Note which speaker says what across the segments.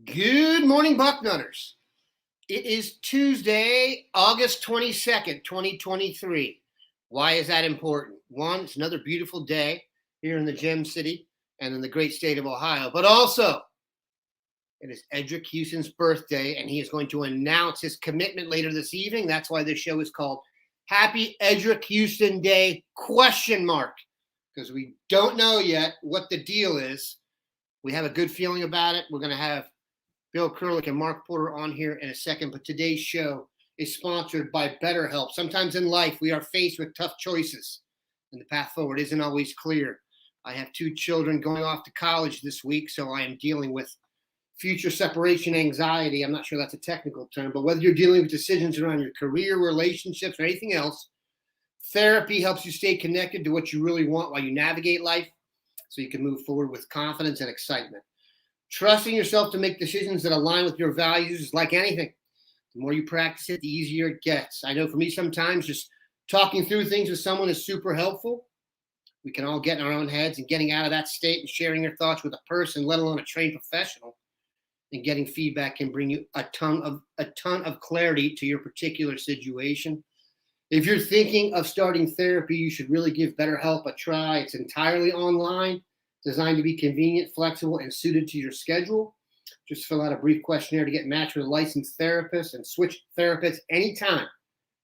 Speaker 1: Good morning, Bucknutters. It is Tuesday, August 22nd, 2023. Why is that important? One, it's another beautiful day here in the Gem City and in the great state of Ohio. But also, it is Eddrick Houston's birthday, and he is going to announce his commitment later this evening. That's why this show is called Happy Eddrick Houston Day, ? Because we don't know yet what the deal is. We have a good feeling about it. We're going to have Bill Kurelic and Mark Porter on here in a second, but today's show is sponsored by BetterHelp. Sometimes in life, we are faced with tough choices, and the path forward isn't always clear. I have 2 children going off to college this week, so I am dealing with future separation anxiety. I'm not sure that's a technical term, but whether you're dealing with decisions around your career, relationships, or anything else, therapy helps you stay connected to what you really want while you navigate life so you can move forward with confidence and excitement. Trusting yourself to make decisions that align with your values is like anything. The more you practice it, the easier it gets. I know for me, sometimes just talking through things with someone is super helpful. We can all get in our own heads, and getting out of that state and sharing your thoughts with a person, let alone a trained professional, and getting feedback can bring you a ton of clarity to your particular situation. If you're thinking of starting therapy, you should really give BetterHelp a try. It's entirely online, designed to be convenient, flexible, and suited to your schedule. Just fill out a brief questionnaire to get matched with a licensed therapist and switch therapists anytime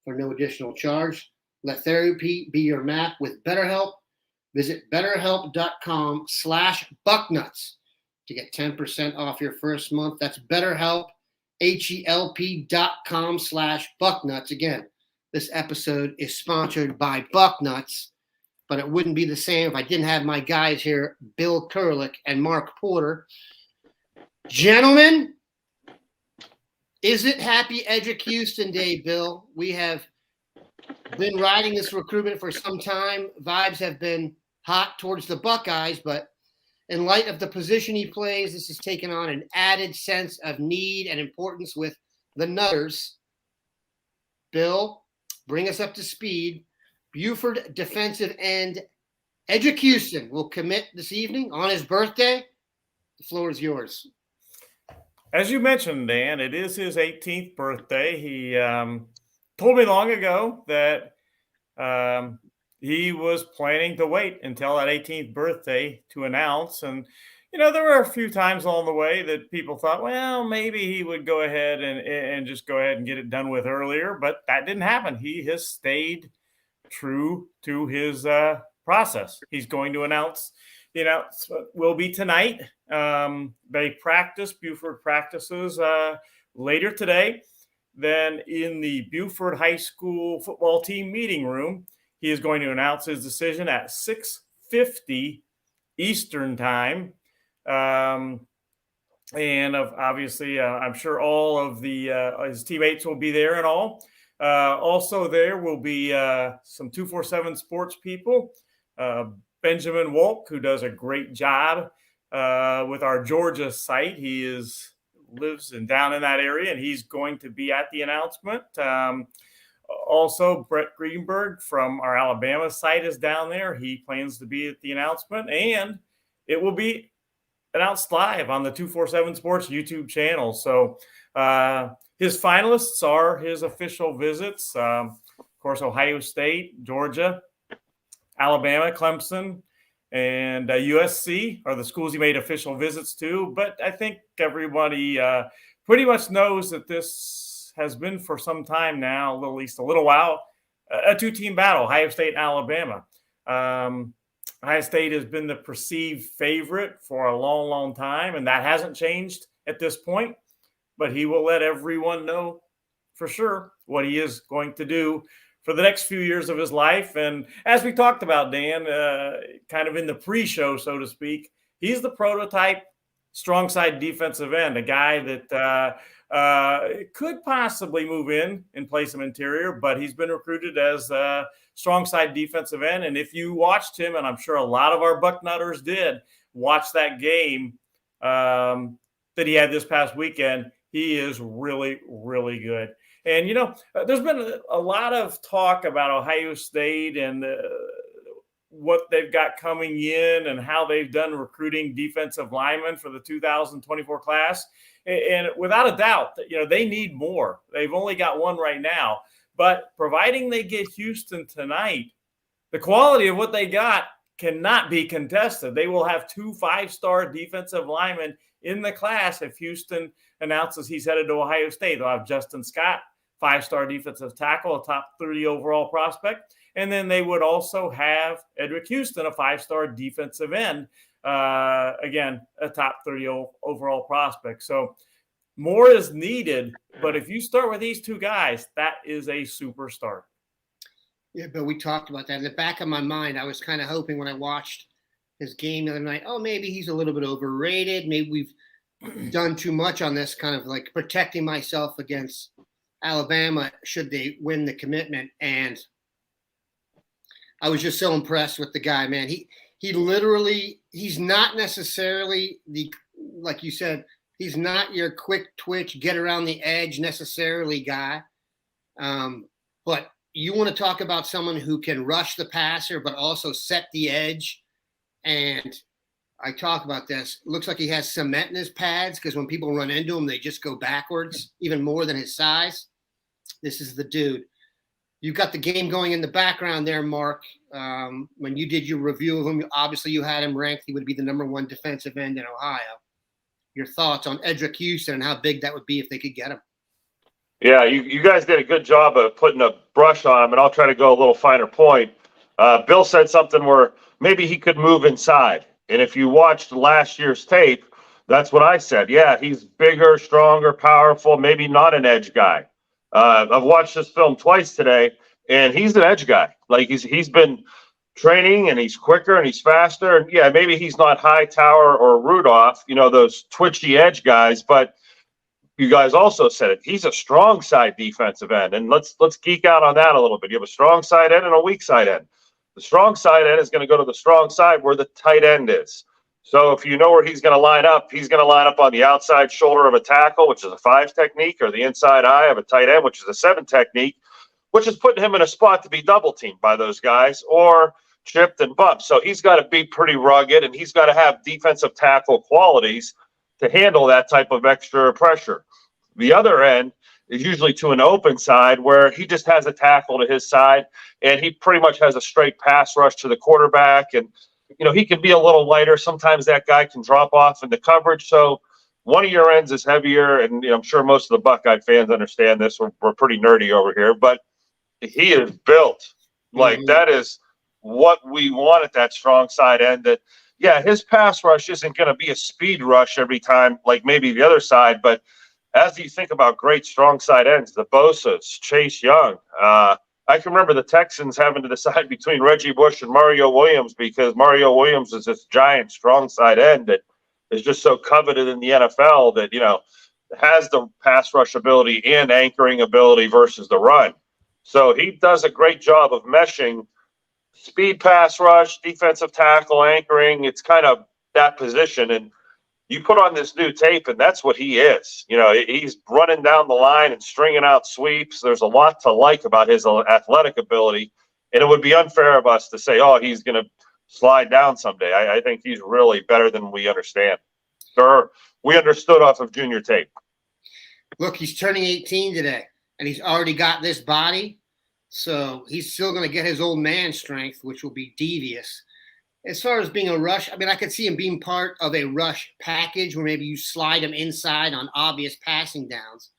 Speaker 1: for no additional charge. Let therapy be your map with BetterHelp. Visit betterhelp.com/bucknuts to get 10% off your first month. That's BetterHelp, HELP.com/bucknuts. Again, this episode is sponsored by Bucknuts, but it wouldn't be the same if I didn't have my guys here, Bill Kurelic and Mark Porter. Gentlemen, is it Happy Eddrick Houston Day, Bill? We have been riding this recruitment for some time. Vibes have been hot towards the Buckeyes, but in light of the position he plays, this has taken on an added sense of need and importance with the Nutters. Bill, bring us up to speed. Buford defensive end Eddrick Houston will commit this evening on his birthday. The floor is yours.
Speaker 2: As you mentioned, Dan, it is his 18th birthday. He told me long ago that he was planning to wait until that 18th birthday to announce. And, you know, there were a few times along the way that people thought, well, maybe he would go ahead and just go ahead and get it done with earlier. But that didn't happen. He has stayed true to his process. He's going to announce, will be tonight. Buford practices later today. Then in the Buford High School football team meeting room, he is going to announce his decision at 6:50 Eastern time. And obviously, I'm sure all of his teammates will be there and all. Also there will be some 247 sports people. Benjamin Wolk, who does a great job with our Georgia site. He lives down in that area, and he's going to be at the announcement. Also, Brett Greenberg from our Alabama site is down there. He plans to be at the announcement, and it will be announced live on the 247 Sports YouTube channel. So his finalists are his official visits. Of course, Ohio State, Georgia, Alabama, Clemson, and USC are the schools he made official visits to. But I think everybody pretty much knows that this has been for some time now, at least a little while, a 2-team battle, Ohio State and Alabama. Ohio State has been the perceived favorite for a long, long time, and that hasn't changed at this point. But he will let everyone know for sure what he is going to do for the next few years of his life. And as we talked about, Dan, kind of in the pre-show, so to speak, he's the prototype strong side defensive end, a guy that could possibly move in and play some interior, but he's been recruited as a strong side defensive end. And if you watched him, and I'm sure a lot of our Bucknutters did watch that game that he had this past weekend, he is really, really good. And, you know, there's been a lot of talk about Ohio State and what they've got coming in and how they've done recruiting defensive linemen for the 2024 class. And without a doubt, they need more. They've only got one right now. But providing they get Houston tonight, the quality of what they got cannot be contested. They will have 2 5-star defensive linemen in the class if Houston announces he's headed to Ohio State. They'll have Justin Scott, 5-star defensive tackle, a top 30 overall prospect. And then they would also have Eddrick Houston, a 5-star defensive end. Again, a top 30 overall prospect. So more is needed. But if you start with these 2 guys, that is a superstar.
Speaker 1: Yeah, but we talked about that. In the back of my mind, I was kind of hoping when I watched his game the other night, maybe he's a little bit overrated. Maybe we've done too much on this, kind of like protecting myself against Alabama should they win the commitment. And I was just so impressed with the guy, man. He literally, he's not necessarily like you said, he's not your quick twitch, get around the edge necessarily guy. But you want to talk about someone who can rush the passer, but also set the edge. And I talk about this. Looks like he has cement in his pads because when people run into him, they just go backwards, even more than his size. This is the dude. You've got the game going in the background there, Mark. When you did your review of him, obviously you had him ranked. He would be the #1 defensive end in Ohio. Your thoughts on Eddrick Houston and how big that would be if they could get him?
Speaker 3: Yeah, you guys did a good job of putting a brush on him, and I'll try to go a little finer point. Bill said something where maybe he could move inside. And if you watched last year's tape, that's what I said. Yeah, he's bigger, stronger, powerful, maybe not an edge guy. I've watched this film twice today, and he's an edge guy. Like he's been training, and he's quicker and he's faster. And yeah, maybe he's not Hightower or Rudolph, those twitchy edge guys, but you guys also said it. He's a strong side defensive end, and let's geek out on that a little bit. You have a strong side end and a weak side end. The strong side end is going to go to the strong side where the tight end is. So if you know where he's going to line up, he's going to line up on the outside shoulder of a tackle, which is a 5 technique, or the inside eye of a tight end, which is a 7 technique, which is putting him in a spot to be double teamed by those guys or chipped and bumped. So he's got to be pretty rugged, and he's got to have defensive tackle qualities to handle that type of extra pressure. The other end is usually to an open side where he just has a tackle to his side, and he pretty much has a straight pass rush to the quarterback. And, he can be a little lighter. Sometimes that guy can drop off in the coverage. So one of your ends is heavier, and I'm sure most of the Buckeye fans understand this. We're pretty nerdy over here, but he is built. Like that is what we want at that strong side end. That, yeah, his pass rush isn't going to be a speed rush every time like maybe the other side, but as you think about great strong side ends, the Bosa's, Chase Young, I can remember the Texans having to decide between Reggie Bush and Mario Williams because Mario Williams is this giant strong side end that is just so coveted in the NFL that, has the pass rush ability and anchoring ability versus the run. So he does a great job of meshing speed pass rush, defensive tackle, anchoring. It's kind of that position. And you put on this new tape, and that's what he is. He's running down the line and stringing out sweeps. There's a lot to like about his athletic ability, and it would be unfair of us to say, he's going to slide down someday. I think he's really better than we understand. Or we understood off of junior tape.
Speaker 1: Look, he's turning 18 today, and he's already got this body, so he's still going to get his old man strength, which will be devious. As far as being a rush, I could see him being part of a rush package where maybe you slide him inside on obvious passing downs.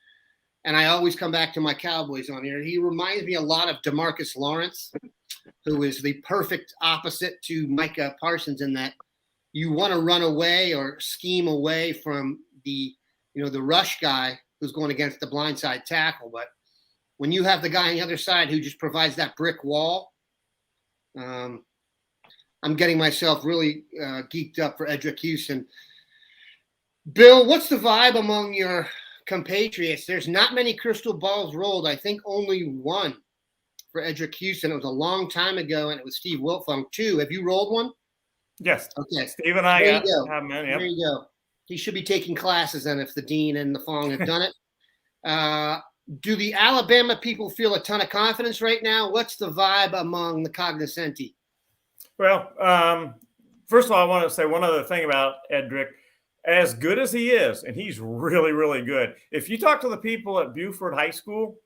Speaker 1: And I always come back to my Cowboys on here. He reminds me a lot of DeMarcus Lawrence, who is the perfect opposite to Micah Parsons in that you want to run away or scheme away from the rush guy who's going against the blindside tackle. But when you have the guy on the other side who just provides that brick wall, I'm getting myself really geeked up for Eddrick Houston. Bill, what's the vibe among your compatriots? There's not many crystal balls rolled. I think only one for Eddrick Houston. It was a long time ago, and it was Steve Wiltfong, too. Have you rolled one?
Speaker 2: Yes.
Speaker 1: Okay.
Speaker 2: Steve and I
Speaker 1: have
Speaker 2: man.
Speaker 1: There you go. He should be taking classes then if the dean and the Fong have done it. Do the Alabama people feel a ton of confidence right now? What's the vibe among the cognoscenti?
Speaker 2: Well, first of all, I want to say one other thing about Edrick. As good as he is, and he's really, really good. If you talk to the people at Buford High School,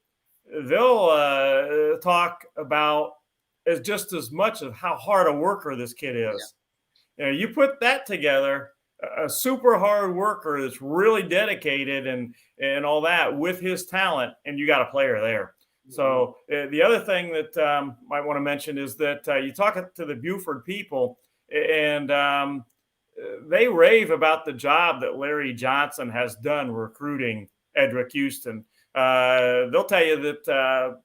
Speaker 2: they'll talk about just as much of how hard a worker this kid is. Yeah. You know, you put that together, a super hard worker that's really dedicated and all that with his talent, and you got a player there. Mm-hmm. So the other thing that I want to mention is that you talk to the Buford people, and they rave about the job that Larry Johnson has done recruiting Eddrick Houston. They'll tell you that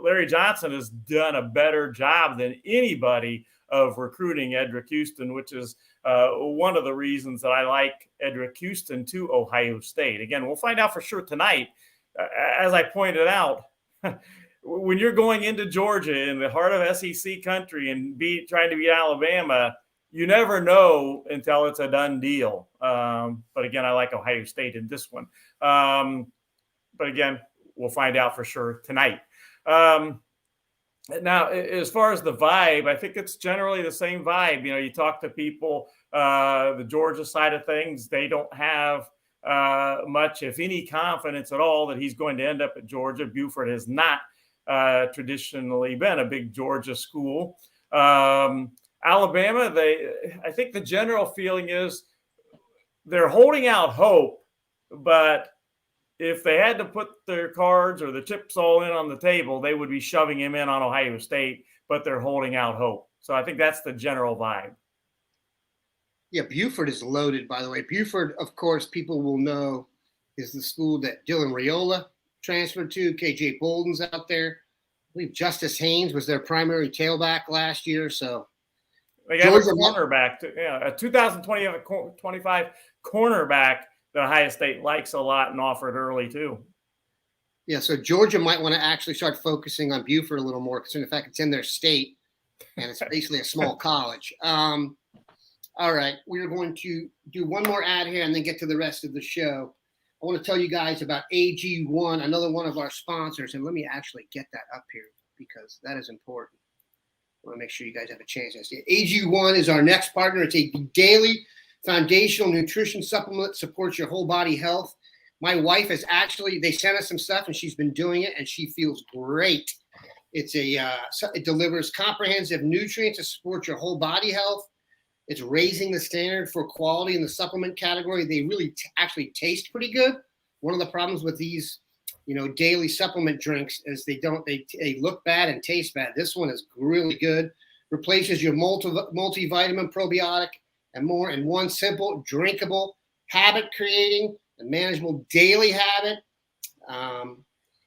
Speaker 2: Larry Johnson has done a better job than anybody of recruiting Eddrick Houston, which is one of the reasons that I like Eddrick Houston to Ohio State. Again, we'll find out for sure tonight. As I pointed out, when you're going into Georgia in the heart of SEC country and trying to beat Alabama, you never know until it's a done deal. But again, I like Ohio State in this one. But again, we'll find out for sure tonight. Now, as far as the vibe, I think it's generally the same vibe. You know, you talk to people, the Georgia side of things, they don't have much, if any, confidence at all that he's going to end up at Georgia. Buford has not traditionally been a big Georgia school. Alabama, I think the general feeling is they're holding out hope, but if they had to put their cards or the chips all in on the table, they would be shoving him in on Ohio State, but they're holding out hope. So I think that's the general vibe.
Speaker 1: Yeah, Buford is loaded, by the way. Buford, of course, people will know is the school that Dylan Raiola transferred to. KJ Bolden's out there. I believe Justice Haynes was their primary tailback last year. So
Speaker 2: they got a cornerback, a 2025 cornerback that Ohio State likes a lot and offered early too.
Speaker 1: Yeah, so Georgia might want to actually start focusing on Buford a little more, considering the fact it's in their state and it's basically a small college. All right, we're going to do one more ad here and then get to the rest of the show. I want to tell you guys about AG1, another one of our sponsors, and let me actually get that up here because that is important. I want to make sure you guys have a chance. AG1 is our next partner. It's a daily foundational nutrition supplement, supports your whole body health. My wife has they sent us some stuff and she's been doing it and she feels great. It's it delivers comprehensive nutrients to support your whole body health. It's raising the standard for quality in the supplement category. They really actually taste pretty good. One of the problems with these, daily supplement drinks is they look bad and taste bad. This one is really good. Replaces your multivitamin, probiotic, and more in one simple, drinkable, habit-creating, and manageable daily habit.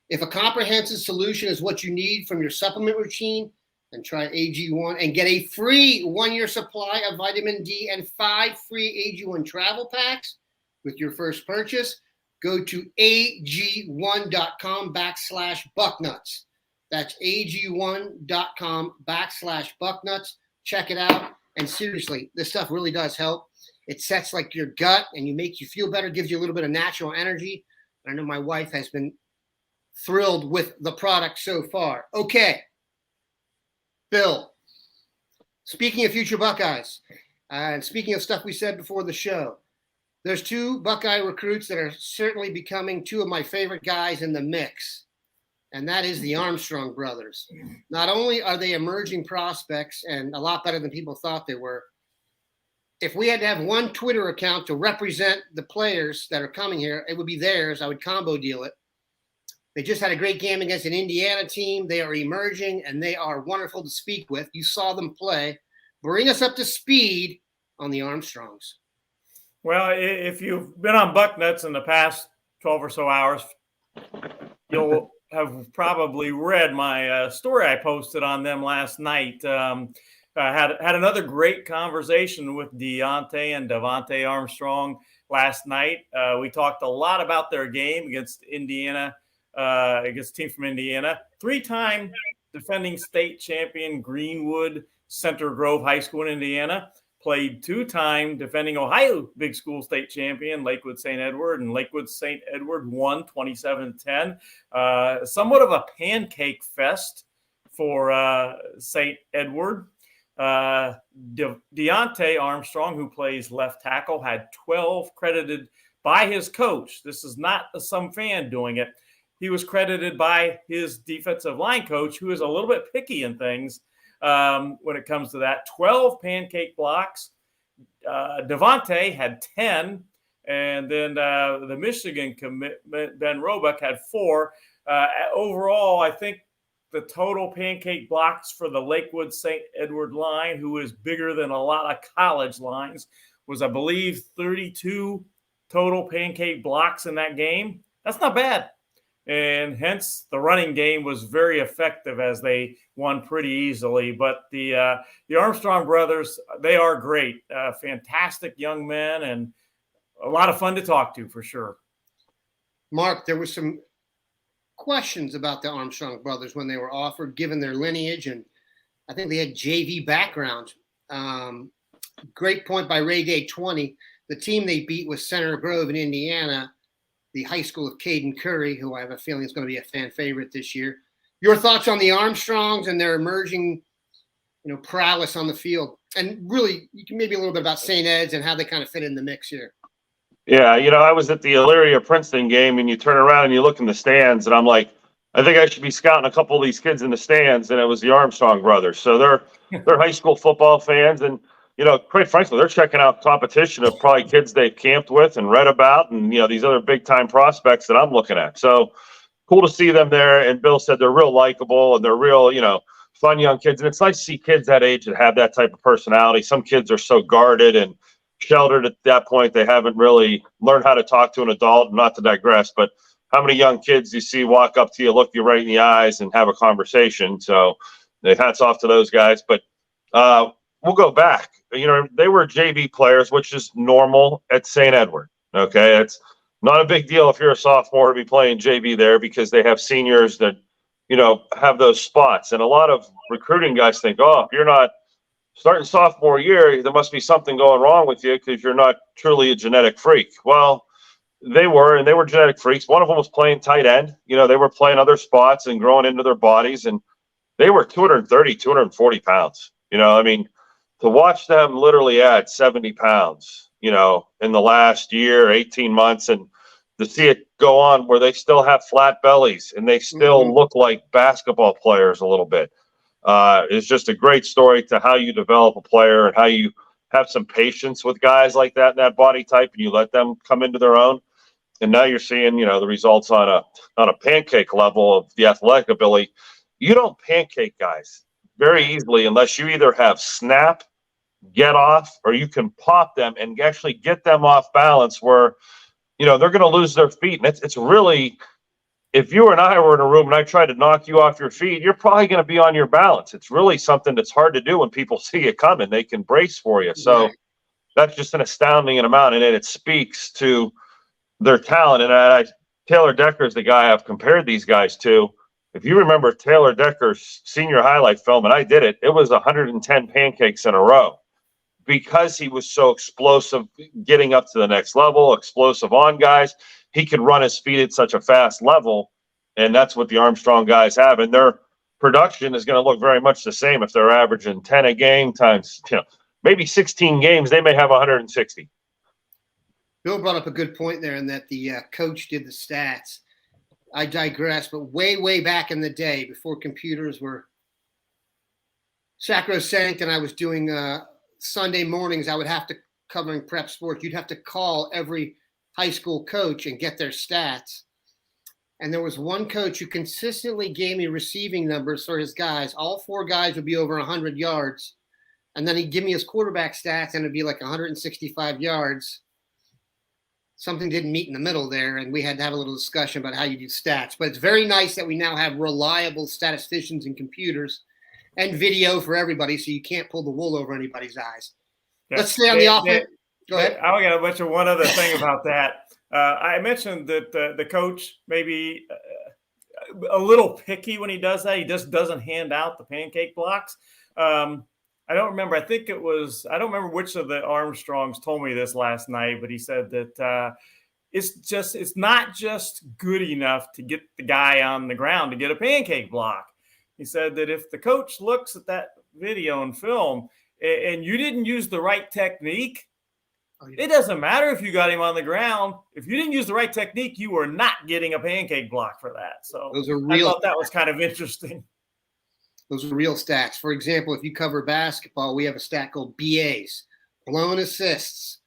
Speaker 1: If a comprehensive solution is what you need from your supplement routine, then try AG1 and get a free 1-year supply of vitamin D and 5 free AG1 travel packs with your first purchase. Go to ag1.com/Bucknuts. That's ag1.com/Bucknuts. Check it out. And seriously, this stuff really does help. It sets like your gut and makes you feel better, gives you a little bit of natural energy. I know my wife has been thrilled with the product so far. Okay. Bill, speaking of future Buckeyes, and speaking of stuff we said before the show, there's 2 Buckeye recruits that are certainly becoming 2 of my favorite guys in the mix. And that is the Armstrong brothers. Not only are they emerging prospects and a lot better than people thought they were, if we had to have one Twitter account to represent the players that are coming here, it would be theirs. I would combo deal it. They just had a great game against an Indiana team. They are emerging, and they are wonderful to speak with. You saw them play. Bring us up to speed on the Armstrongs.
Speaker 2: Well, if you've been on Bucknuts in the past 12 or so hours, you'll have probably read my story I posted on them last night. I had another great conversation with Deontay and Devontae Armstrong last night. We talked a lot about their game against Indiana, against a team from Indiana. 3-time defending state champion Greenwood Center Grove High School in Indiana. Played 2-time defending Ohio Big School state champion Lakewood St. Edward, and Lakewood St. Edward won 27-10. Somewhat of a pancake fest for St. Edward. Deontay Armstrong, who plays left tackle, had 12 credited by his coach. This is not some fan doing it. He was credited by his defensive line coach, who is a little bit picky in things when it comes to that. 12 pancake blocks. Devontae had 10. And then the Michigan commitment, Ben Roebuck, had 4. Overall, I think the total pancake blocks for the Lakewood St. Edward line, who is bigger than a lot of college lines, was, I believe, 32 total pancake blocks in that game. That's not bad. And hence the running game was very effective as they won pretty easily. But the Armstrong brothers, they are great, fantastic young men, and a lot of fun to talk to for sure.
Speaker 1: Mark, there were some questions about the Armstrong brothers when they were offered, given their lineage, and I think they had JV background. Great point by Ray Day 20. The team they beat was Center Grove in Indiana, the high school of Caden Curry, who I have a feeling is going to be a fan favorite this year. Your thoughts on the Armstrongs and their emerging, prowess on the field, and really, you can maybe a little bit about St. Ed's and how they kind of fit in the mix here.
Speaker 3: Yeah, I was at the Elyria Princeton game, and you turn around and you look in the stands, and I'm like, I think I should be scouting a couple of these kids in the stands, and it was the Armstrong brothers. So they're high school football fans, and quite frankly, they're checking out competition of probably kids they've camped with and read about, and these other big time prospects that I'm looking at. So cool to see them there. And Bill said they're real likable and they're real, fun young kids. And it's nice to see kids that age that have that type of personality. Some kids are so guarded and sheltered at that point, they haven't really learned how to talk to an adult. Not to digress, but how many young kids do you see walk up to you, look you right in the eyes, and have a conversation? So hats off to those guys. But we'll go back. They were JV players, which is normal at St. Edward. Okay, it's not a big deal if you're a sophomore to be playing JV there, because they have seniors that have those spots. And a lot of recruiting guys think, if you're not starting sophomore year, there must be something going wrong with you because you're not truly a genetic freak. Well, they were genetic freaks. One of them was playing tight end. They were playing other spots and growing into their bodies, and they were 230, 240 pounds. To watch them literally add 70 pounds, in the last year, 18 months, and to see it go on where they still have flat bellies and they still look like basketball players a little bit. It's just a great story to how you develop a player and how you have some patience with guys like that in that body type, and you let them come into their own. And now you're seeing, the results on a pancake level of the athletic ability. You don't pancake guys very easily unless you either have snap, get off, or you can pop them and actually get them off balance where, they're going to lose their feet. And it's really, if you and I were in a room and I tried to knock you off your feet, you're probably going to be on your balance. It's really something that's hard to do when people see it coming. They can brace for you. So that's just an astounding amount. And it speaks to their talent. And Taylor Decker is the guy I've compared these guys to. If you remember Taylor Decker's senior highlight film, and I did it, it was 110 pancakes in a row because he was so explosive, getting up to the next level, explosive on guys. He could run his feet at such a fast level, and that's what the Armstrong guys have. And their production is going to look very much the same if they're averaging 10 a game times, maybe 16 games. They may have 160.
Speaker 1: Bill brought up a good point there in that the coach did the stats. I digress, but way, way back in the day, before computers were sacrosanct and I was doing Sunday mornings, I would have to, covering prep sports, you'd have to call every high school coach and get their stats. And there was one coach who consistently gave me receiving numbers for his guys. All 4 guys would be over 100 yards. And then he'd give me his quarterback stats, and it'd be like 165 yards. Something didn't meet in the middle there, and we had to have a little discussion about how you do stats. But it's very nice that we now have reliable statisticians and computers and video for everybody, so you can't pull the wool over anybody's eyes. Yeah. Let's stay on the offense. Go ahead.
Speaker 2: I got to mention one other thing about that. I mentioned that the coach maybe a little picky when he does that. He just doesn't hand out the pancake blocks. I don't remember. I don't remember which of the Armstrongs told me this last night, but he said that it's not just good enough to get the guy on the ground to get a pancake block. He said that if the coach looks at that video and film and you didn't use the right technique, it doesn't matter if you got him on the ground. If you didn't use the right technique, you were not getting a pancake block for that. So
Speaker 1: those are real.
Speaker 2: I thought that was kind of interesting.
Speaker 1: Those are real stats. For example, if you cover basketball, we have a stat called BAs, blown assists.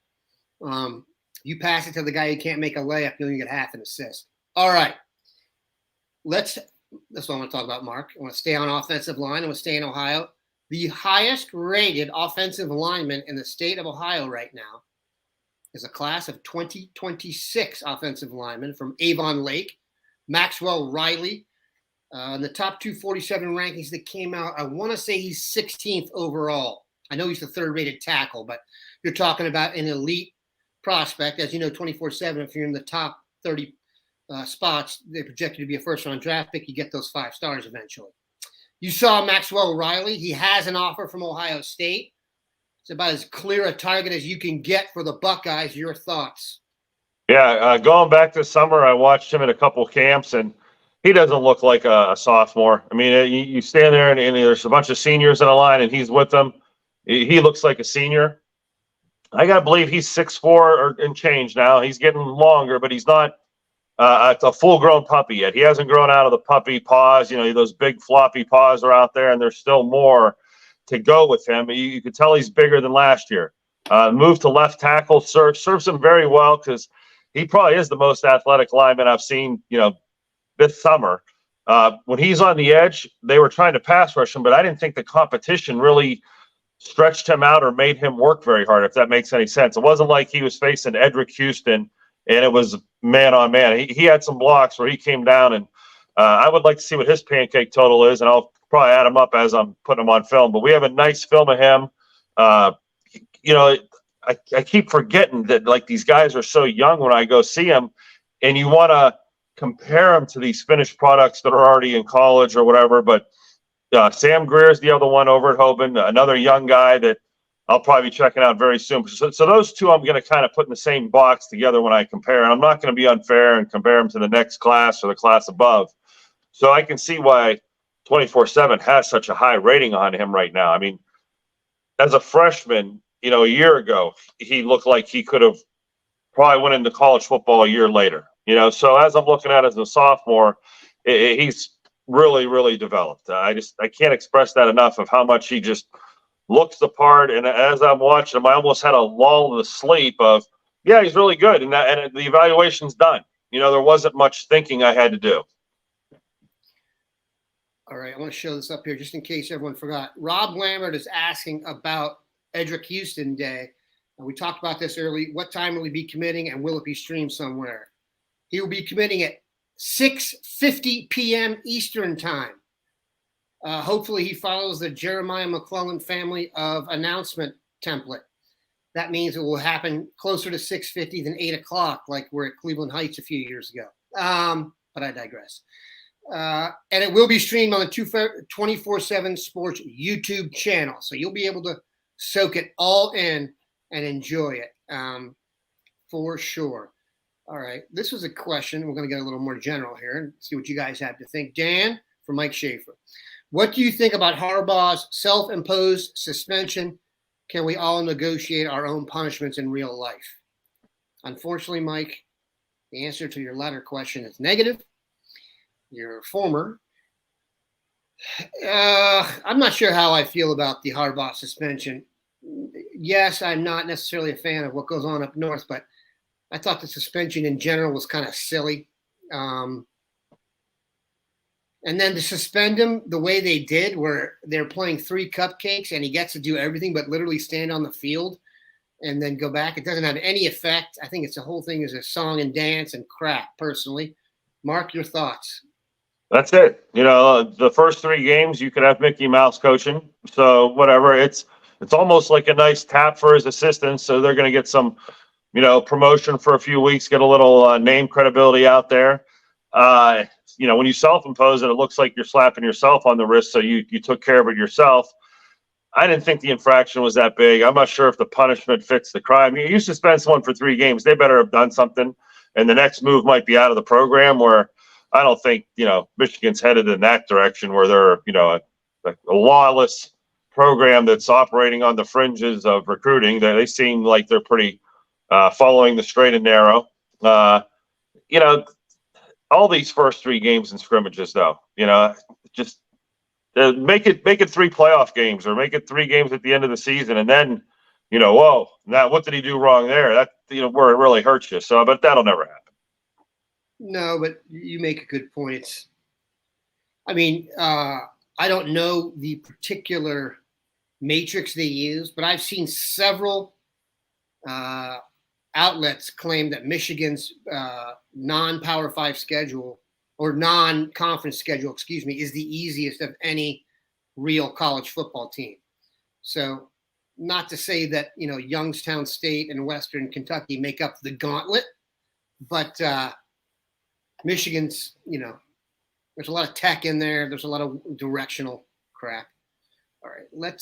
Speaker 1: You pass it to the guy who can't make a layup, you only get half an assist. All right. That's what I want to talk about, Mark. I want to stay on offensive line. I want to stay in Ohio. The highest rated offensive lineman in the state of Ohio right now is a class of 2026 offensive linemen from Avon Lake, Maxwell Riley. In the top 247 rankings that came out, I want to say he's 16th overall. I know he's the third rated tackle, but you're talking about an elite prospect. As you know, 24/7, if you're in the top 30 spots, they're projected to be a first-round draft pick. You get those 5 stars eventually. You saw Maxwell Riley. He has an offer from Ohio State. It's about as clear a target as you can get for the Buckeyes. Your thoughts?
Speaker 3: Yeah, going back this summer, I watched him at a couple camps, and he doesn't look like a sophomore. I mean, you stand there, and there's a bunch of seniors in a line, and he's with them. He looks like a senior. I got to believe he's 6'4" and change now. He's getting longer, but he's not a full-grown puppy yet. He hasn't grown out of the puppy paws. You know, those big floppy paws are out there, and there's still more to go with him. You could tell he's bigger than last year. Move to left tackle serves him very well because he probably is the most athletic lineman I've seen, this summer. When he's on the edge, they were trying to pass rush him, but I didn't think the competition really stretched him out or made him work very hard, if that makes any sense. It wasn't like he was facing Eddrick Houston and it was man on man. He had some blocks where he came down, and I would like to see what his pancake total is, and I'll probably add him up as I'm putting him on film. But we have a nice film of him. I keep forgetting that, like, these guys are so young when I go see them, and you want to compare them to these finished products that are already in college or whatever. But Sam Greer's the other one over at Hoban, another young guy that I'll probably be checking out very soon. So those two I'm going to kind of put in the same box together when I compare. And I'm not going to be unfair and compare them to the next class or the class above. So I can see why 24/7 has such a high rating on him right now. I mean, as a freshman, a year ago, he looked like he could have probably went into college football a year later. So as I'm looking at it as a sophomore, he's really, really developed. I can't express that enough of how much he just looks the part. And as I'm watching him, I almost had a lull in the sleep of, yeah, he's really good. And the evaluation's done. There wasn't much thinking I had to do.
Speaker 1: All right, I want to show this up here just in case everyone forgot. Rob Lambert is asking about Eddrick Houston Day. We talked about this early. What time will he be committing, and will it be streamed somewhere? He will be committing at 6:50 p.m. Eastern time. Hopefully he follows the Jeremiah McClellan family of announcement template. That means it will happen closer to 6:50 than 8 o'clock, like we're at Cleveland Heights a few years ago. But I digress. And it will be streamed on the 24/7 Sports YouTube channel. So you'll be able to soak it all in and enjoy it for sure. All right. This was a question. We're going to get a little more general here and see what you guys have to think. Dan, for Mike Schaefer. What do you think about Harbaugh's self-imposed suspension? Can we all negotiate our own punishments in real life? Unfortunately, Mike, the answer to your latter question is negative. Your former. I'm not sure how I feel about the Harbaugh suspension. Yes, I'm not necessarily a fan of what goes on up north, but I thought the suspension in general was kind of silly. And then to suspend him the way they did, where they're playing 3 cupcakes and he gets to do everything but literally stand on the field and then go back. It doesn't have any effect. I think it's the whole thing is a song and dance and crap, personally. Mark, your thoughts.
Speaker 3: That's it. The first 3 games you could have Mickey Mouse coaching. So whatever, it's almost like a nice tap for his assistants. So they're going to get some, promotion for a few weeks, get a little name credibility out there. When you self-impose it, it looks like you're slapping yourself on the wrist. So you took care of it yourself. I didn't think the infraction was that big. I'm not sure if the punishment fits the crime. You suspend someone for 3 games. They better have done something. And the next move might be out of the program, where I don't think, Michigan's headed in that direction where they're, a lawless program that's operating on the fringes of recruiting. They seem like they're pretty following the straight and narrow. All these first 3 games and scrimmages, though, just make it 3 playoff games, or make it 3 games at the end of the season, and then, whoa, now what did he do wrong there? That where it really hurts you. So, but that'll never happen.
Speaker 1: No, but you make a good point. I don't know the particular matrix they use, but I've seen several outlets claim that Michigan's non-Power 5 schedule, or non-conference schedule, is the easiest of any real college football team. So not to say that, Youngstown State and Western Kentucky make up the gauntlet, but Michigan's, there's a lot of tech in there. There's a lot of directional crap. All right, look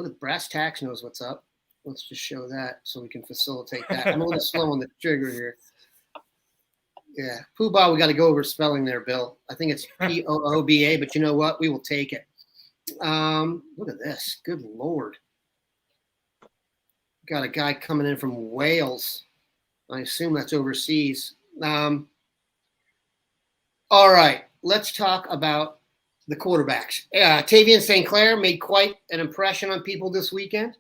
Speaker 1: at Brass Tacks knows what's up. Let's just show that so we can facilitate that. I'm a little slow on the trigger here. Yeah, Poobah, we got to go over spelling there, Bill. I think it's Pooba, but you know what? We will take it. Look at this. Good Lord. Got a guy coming in from Wales. I assume that's overseas. All right, let's talk about the quarterbacks. Tavian St. Clair made quite an impression on people this weekend,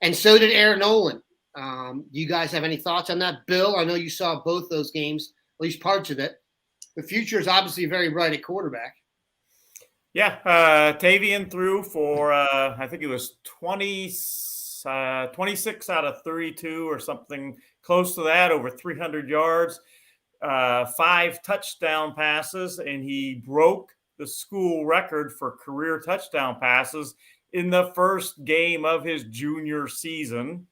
Speaker 1: and so did Aaron Nolan. Do you guys have any thoughts on that? Bill, I know you saw both those games, at least parts of it. The future is obviously very bright at quarterback.
Speaker 2: Yeah, Tavian threw for, I think it was 26 out of 32 or something close to that, over 300 yards, 5 touchdown passes, and he broke the school record for career touchdown passes in the first game of his junior season.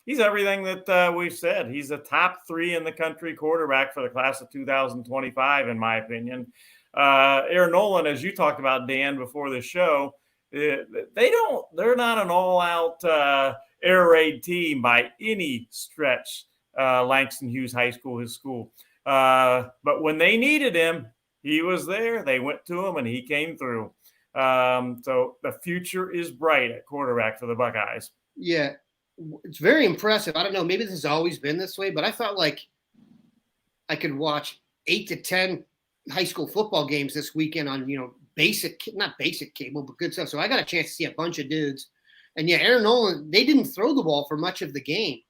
Speaker 2: He's everything that we've said. He's a top 3 in the country quarterback for the class of 2025, in my opinion. Aaron Nolan, as you talked about, Dan, before the show, they're not an all-out air raid team by any stretch. Langston Hughes High School, his school. But when they needed him, he was there. They went to him, and he came through. So the future is bright at quarterback for the Buckeyes.
Speaker 1: Yeah, it's very impressive. I don't know, maybe this has always been this way, but I felt like I could watch 8 to 10 high school football games this weekend on, not basic cable, but good stuff. So I got a chance to see a bunch of dudes. And yeah, Aaron Nolan, they didn't throw the ball for much of the game.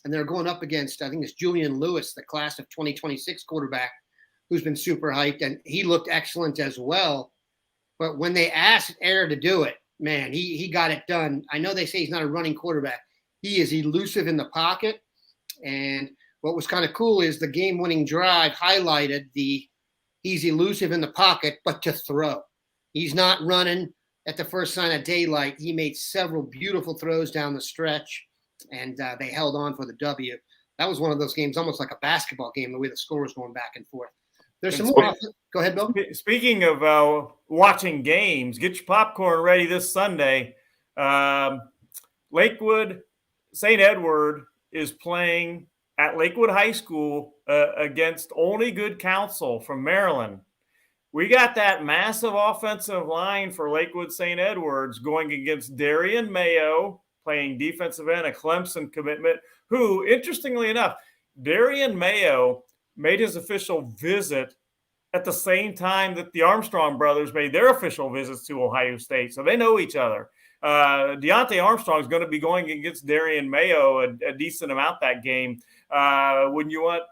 Speaker 1: And they're going up against, I think it's Julian Lewis, the class of 2026 quarterback, who's been super hyped. And he looked excellent as well. But when they asked Aaron to do it, man, he got it done. I know they say he's not a running quarterback. He is elusive in the pocket. And what was kind of cool is the game-winning drive highlighted he's elusive in the pocket, but to throw. He's not running at the first sign of daylight. He made several beautiful throws down the stretch, and they held on for the W. That was one of those games, almost like a basketball game, the way the score was going back and forth. There's some more. Go ahead, Bill.
Speaker 2: Speaking of watching games, get your popcorn ready this Sunday. Lakewood St. Edward is playing at Lakewood High School against Only Good Counsel from Maryland. We got that massive offensive line for Lakewood St. Edwards going against Darian Mayo, playing defensive end, a Clemson commitment, who, interestingly enough, Darian Mayo made his official visit at the same time that the Armstrong brothers made their official visits to Ohio State. So they know each other. Deontay Armstrong is going to be going against Darian Mayo a decent amount that game. When you want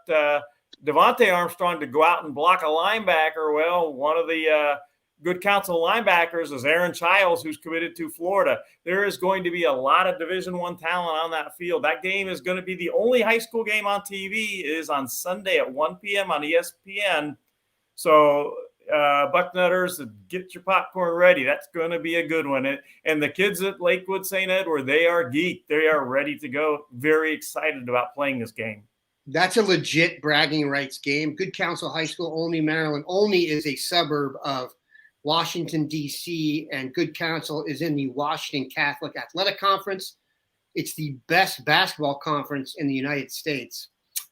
Speaker 2: Devontae Armstrong to go out and block a linebacker, well, one of the good counsel linebackers is Aaron Childs, who's committed to Florida. There is going to be a lot of Division I talent on that field. That game is going to be the only high school game on TV. It is on Sunday at 1 p.m. on ESPN. So Bucknutters, get your popcorn ready. That's going to be a good one. And the kids at Lakewood St. Edward, they are geeked. They are ready to go. Very excited about playing this game.
Speaker 1: That's a legit bragging rights game. Good Counsel High School, Olney, Maryland. Olney is a suburb of Washington, D.C., and Good Counsel is in the Washington Catholic Athletic Conference. It's the best basketball conference in the United States.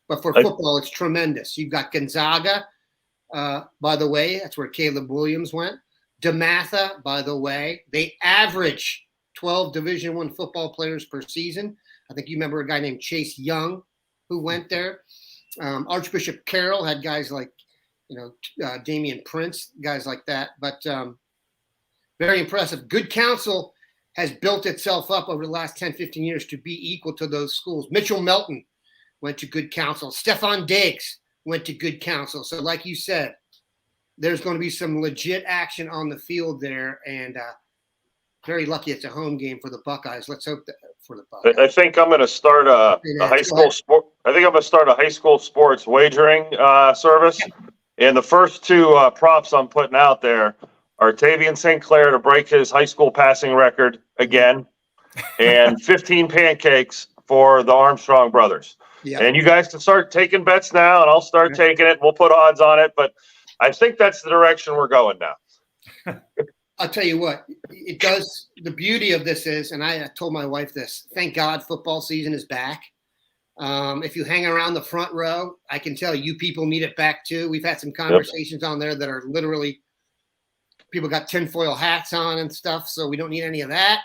Speaker 1: But for football, it's tremendous. You've got Gonzaga, by the way. That's where Caleb Williams went. DeMatha, by the way, they average 12 Division I football players per season. I think you remember a guy named Chase Young who went there. Archbishop Carroll had guys like, Damian Prince, guys like that. But very impressive. Good Counsel has built itself up over the last 10, 15 years to be equal to those schools. Mitchell Melton went to Good Counsel. Stephon Diggs went to Good Counsel. So like you said, there's going to be some legit action on the field there, and very lucky it's a home game for the Buckeyes. Let's hope that for the Buckeyes.
Speaker 3: I think I'm going to start a high school sport. I think I'm going to start a high school sports wagering service, and the first two props I'm putting out there are Tavian St. Clair to break his high school passing record again, and 15 pancakes for the Armstrong brothers. Yep. And you guys can start taking bets now, and I'll start taking it. We'll put odds on it, but I think that's the direction we're going now.
Speaker 1: I'll tell you what, it does. The beauty of this is, and I told my wife this, thank God football season is back. If you hang around the front row, I can tell you people need it back too. We've had some conversations on there that are literally people got tinfoil hats on and stuff, so we don't need any of that.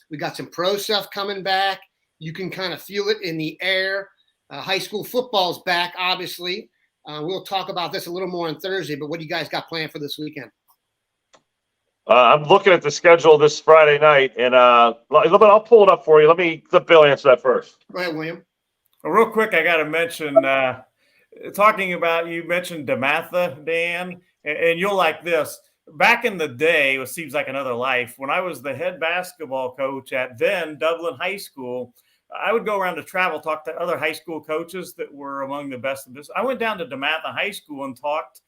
Speaker 1: We got some pro stuff coming back. You can kind of feel it in the air. High school football's back, obviously. We'll talk about this a little more on Thursday, but what do you guys got planned for this weekend?
Speaker 3: I'm looking at the schedule this Friday night, and I'll pull it up for you. Let Bill answer that first.
Speaker 1: Go ahead, William.
Speaker 2: Well, real quick, I got to mention, talking about, you mentioned DeMatha, Dan, and you'll like this. Back in the day, it seems like another life, when I was the head basketball coach at then Dublin High School, I would go around to travel, talk to other high school coaches that were among the best of this. I went down to DeMatha High School and talked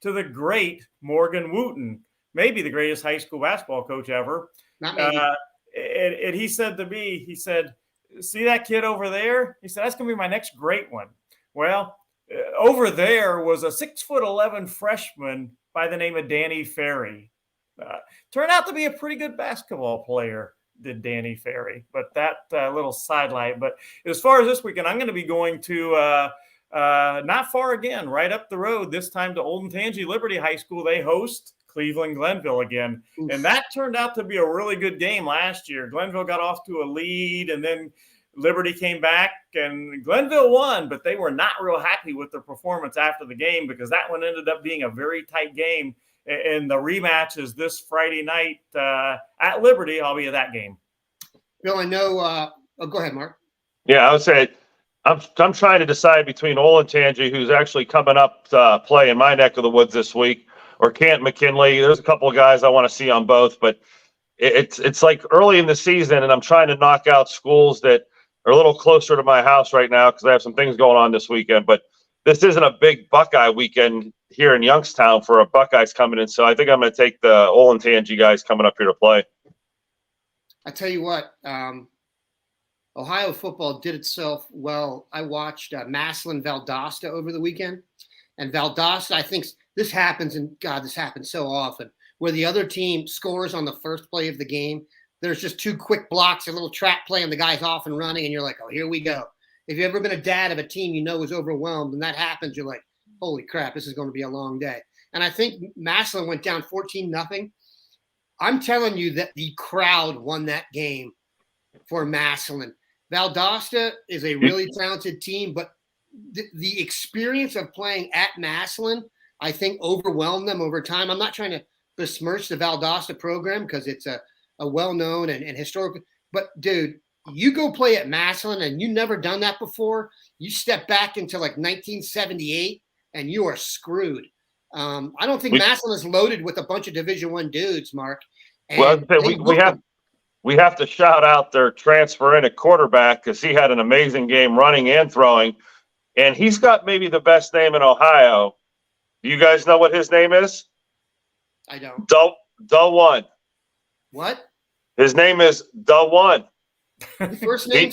Speaker 2: to the great Morgan Wooten, maybe the greatest high school basketball coach ever. And he said to me, he said, see that kid over there? He said, that's going to be my next great one. Well, over there was a 6'11" freshman by the name of Danny Ferry. Turned out to be a pretty good basketball player, did Danny Ferry. But that little sidelight. But as far as this weekend, I'm going to be going to not far again, right up the road, this time to Olentangy Liberty High School. They host Cleveland Glenville again. Oof. And that turned out to be a really good game last year. Glenville got off to a lead, and then Liberty came back, and Glenville won, but they were not real happy with their performance after the game because that one ended up being a very tight game. And the rematch is this Friday night at Liberty. I'll be at that game.
Speaker 1: Bill, I know. Go ahead, Mark.
Speaker 3: Yeah, I would say I'm trying to decide between Olentangy, who's actually coming up to play in my neck of the woods this week, or Canton McKinley. There's a couple of guys I want to see on both, but it's like early in the season, and I'm trying to knock out schools that are a little closer to my house right now because I have some things going on this weekend. But this isn't a big Buckeye weekend here in Youngstown for a Buckeyes coming in, so I think I'm going to take the Olentangy guys coming up here to play.
Speaker 1: I tell you what, Ohio football did itself well. I watched Massillon Valdosta over the weekend, and Valdosta, I think this happens, and God, this happens so often, where the other team scores on the first play of the game. There's just two quick blocks, a little trap play, and the guy's off and running, and you're like, oh, here we go. If you've ever been a dad of a team you know is overwhelmed, and that happens, you're like, holy crap, this is going to be a long day. And I think Massillon went down 14-0. I'm telling you that the crowd won that game for Massillon. Valdosta is a really talented team, but the experience of playing at Massillon, I think, overwhelmed them over time. I'm not trying to besmirch the Valdosta program because it's a well-known and historical. But, dude, you go play at Massillon and you've never done that before, you step back into like 1978 and you are screwed. I don't think Massillon is loaded with a bunch of Division I dudes, Mark.
Speaker 3: Well, we have to shout out their transfer in at quarterback because he had an amazing game running and throwing, and he's got maybe the best name in Ohio. Do you guys know what his name is?
Speaker 1: I don't.
Speaker 3: Da One.
Speaker 1: What?
Speaker 3: His name is Da One.
Speaker 1: His first name?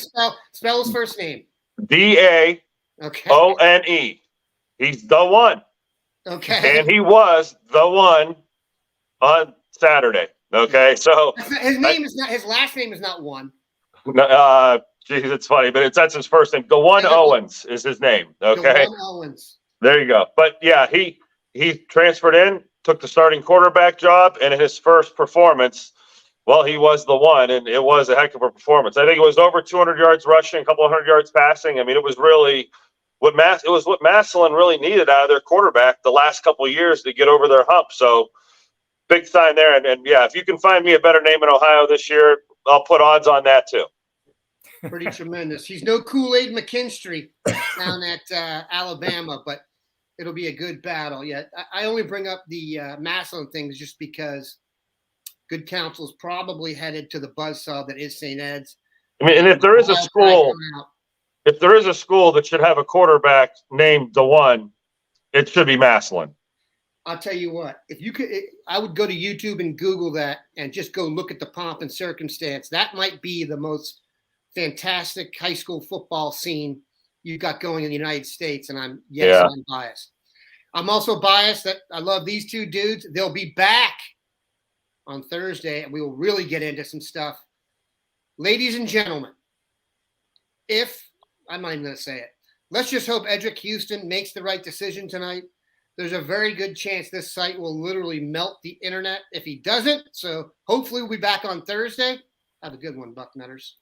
Speaker 1: Spell his first name.
Speaker 3: DAONE. He's Da One.
Speaker 1: Okay.
Speaker 3: And he was the one on Saturday. Okay, so
Speaker 1: his name is not. His last name is not One.
Speaker 3: Geez, it's funny, but that's his first name. DeJuan Owens is his name. Okay.
Speaker 1: DeJuan Owens.
Speaker 3: There you go. But yeah, he transferred in, took the starting quarterback job, and in his first performance, well, he was the one, and it was a heck of a performance. I think it was over 200 yards rushing, a couple of 100 yards passing. I mean, it was really what Massillon really needed out of their quarterback the last couple of years to get over their hump. So big sign there. And yeah, if you can find me a better name in Ohio this year, I'll put odds on that too.
Speaker 1: Pretty tremendous. He's no Kool-Aid McKinstry down at Alabama, but it'll be a good battle. Yeah, I only bring up the Massillon things just because good counsel's probably headed to the buzzsaw that is St. Ed's.
Speaker 3: I mean, and if there is a school that should have a quarterback named the one, it should be Massillon.
Speaker 1: I'll tell you what, if you could, I would go to YouTube and Google that and just go look at the pomp and circumstance. That might be the most fantastic high school football scene you've got going in the United States. And I'm biased. I'm also biased that I love these two dudes. They'll be back on Thursday, and we will really get into some stuff. Ladies and gentlemen, I'm not even going to say it. Let's just hope Eddrick Houston makes the right decision tonight. There's a very good chance this site will literally melt the internet if he doesn't. So hopefully we'll be back on Thursday. Have a good one, Bucknutters.